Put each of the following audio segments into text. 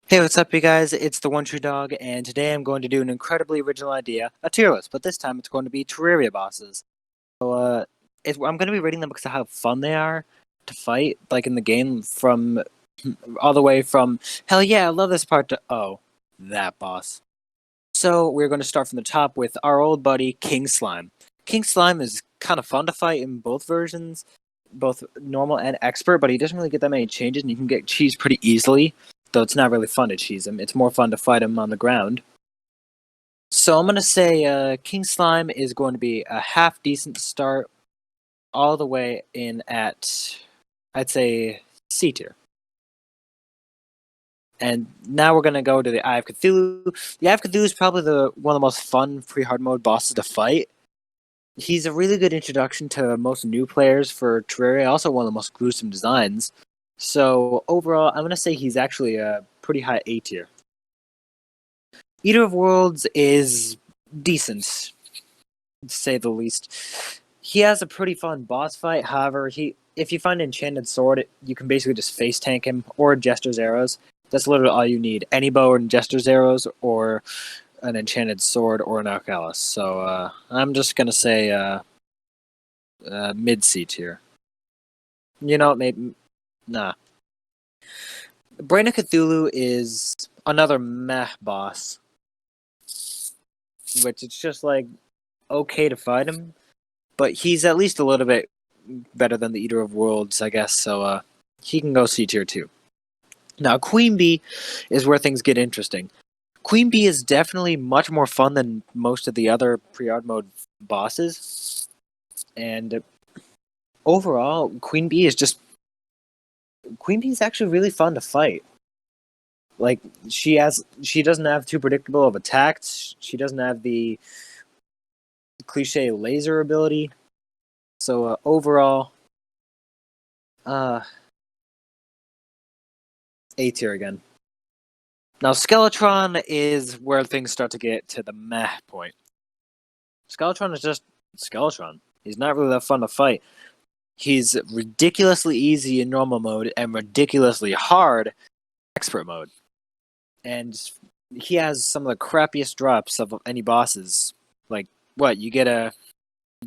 Hey, what's up, you guys? It's the One True Dog, and today I'm going to do an incredibly original idea, a tier list, but this time it's going to be Terraria bosses. I'm going to be rating them because of how fun they are to fight, like in the game, from all the way from, hell yeah, I love this part, to, oh, that boss. So we're going to start from the top with our old buddy, King Slime. King Slime is kind of fun to fight in both versions, both normal and expert, but he doesn't really get that many changes, and you can get cheese pretty easily. Though it's not really fun to cheese him. It's more fun to fight him on the ground. So I'm going to say King Slime is going to be a half decent start all the way in at, I'd say, C tier. And now we're going to go to the Eye of Cthulhu. The Eye of Cthulhu is probably one of the most fun pre-hard mode bosses to fight. He's a really good introduction to most new players for Terraria, also one of the most gruesome designs. So overall, I'm going to say he's actually a pretty high A tier. Eater of Worlds is decent, to say the least. He has a pretty fun boss fight. However, if you find an enchanted sword, you can basically just face tank him or Jester's arrows. That's literally all you need. Any bow and Jester's arrows, or an enchanted sword, or an Alcalis. So I'm just gonna say mid C tier. You know, maybe nah. Brain of Cthulhu is another meh boss, which it's just like okay to fight him, but he's at least a little bit better than the Eater of Worlds, I guess. So he can go C tier too. Now, Queen Bee is where things get interesting. Queen Bee is definitely much more fun than most of the other pre-hard mode bosses, and overall, Queen Bee is actually really fun to fight. Like she doesn't have too predictable of attacks. She doesn't have the cliche laser ability. So overall, A tier again. Now Skeletron is where things start to get to the meh point. Skeletron is just Skeletron. He's not really that fun to fight. He's ridiculously easy in normal mode and ridiculously hard in expert mode. And he has some of the crappiest drops of any bosses. Like, what, you get a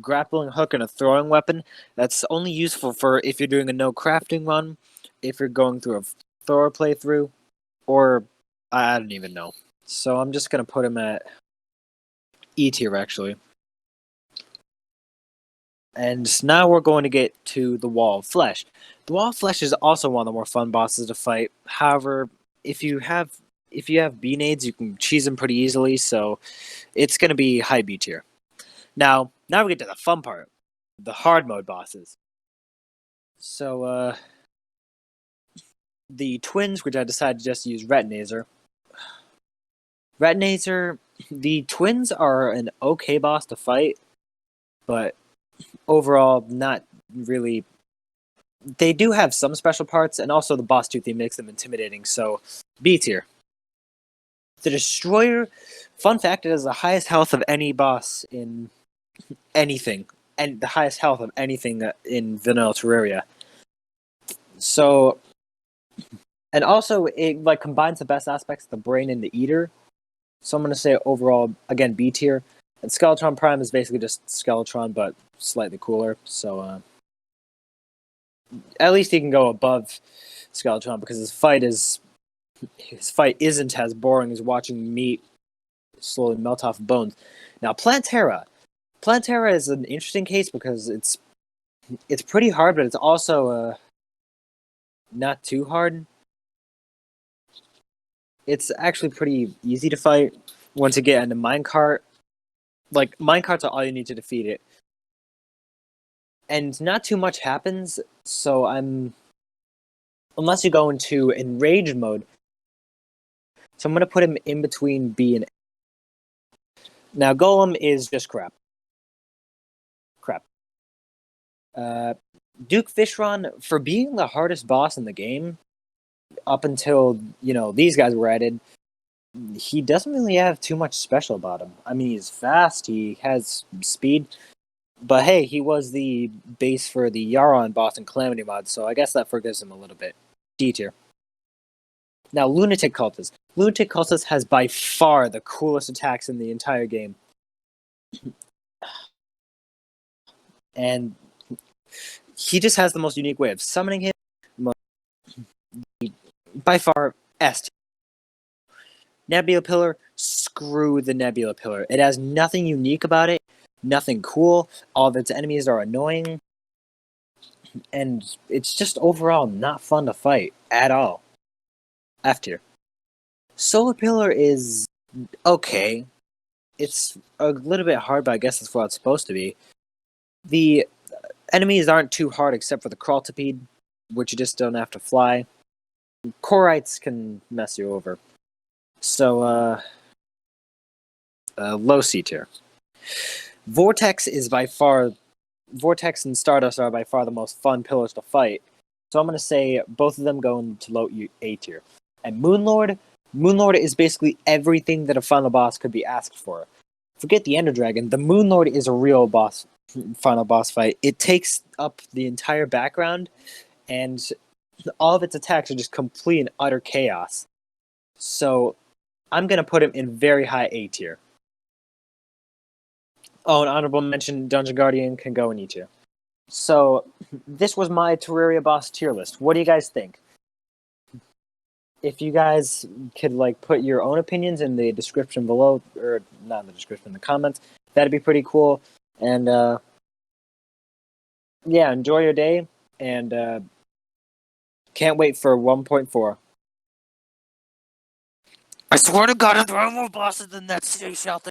grappling hook and a throwing weapon that's only useful for if you're doing a no crafting run, if you're going through a thrower playthrough, or I don't even know. So I'm just gonna put him at E tier actually. And now we're going to get to the Wall of Flesh. The Wall of Flesh is also one of the more fun bosses to fight. However, if you have B-nades, you can cheese them pretty easily, so it's gonna be high B tier. Now we get to the fun part, the hard mode bosses. So the twins, which I decided to just use Retinazer. The twins are an okay boss to fight, but overall, not really. They do have some special parts, and also the boss 2 theme makes them intimidating, so B tier. The Destroyer, fun fact, it has the highest health of any boss in anything, and the highest health of anything in vanilla Terraria. So, and also it like combines the best aspects of the brain and the eater. So I'm gonna say overall again B tier. And Skeletron Prime is basically just Skeletron but slightly cooler. So at least he can go above Skeletron because his fight isn't as boring as watching meat slowly melt off bones. Now Plantera is an interesting case because it's pretty hard, but it's also not too hard. It's actually pretty easy to fight once you get into Minecart. Like, Minecarts are all you need to defeat it. And not too much happens, so unless you go into Enraged mode. So I'm going to put him in between B and A. Now, Golem is just crap. Duke Fishron, for being the hardest boss in the game, up until, these guys were added, he doesn't really have too much special about him. I mean, he's fast, he has speed, but hey, he was the base for the Yaron boss in Calamity mod, so I guess that forgives him a little bit. D tier. Now, Lunatic Cultist. Lunatic Cultist has by far the coolest attacks in the entire game. And he just has the most unique way of summoning him. By far, S tier. Nebula Pillar, screw the Nebula Pillar. It has nothing unique about it, nothing cool. All of its enemies are annoying. And it's just overall not fun to fight at all. F tier. Solar Pillar is okay. It's a little bit hard, but I guess that's what it's supposed to be. The enemies aren't too hard except for the Crawltipede, which you just don't have to fly. Corites can mess you over. So, low C tier. Vortex and Stardust are by far the most fun pillars to fight. So I'm going to say both of them go into low A tier. And Moonlord is basically everything that a final boss could be asked for. Forget the Ender Dragon. The Moonlord is a real final boss fight. It takes up the entire background, and all of its attacks are just complete and utter chaos. So I'm going to put him in very high A tier. Oh, an honorable mention, Dungeon Guardian can go in E tier. So this was my Terraria boss tier list. What do you guys think? If you guys could put your own opinions in the description below, or not in the description, in the comments, that'd be pretty cool. And yeah, enjoy your day, and can't wait for 1.4. I swear to God, there are more bosses than that. Stay out there.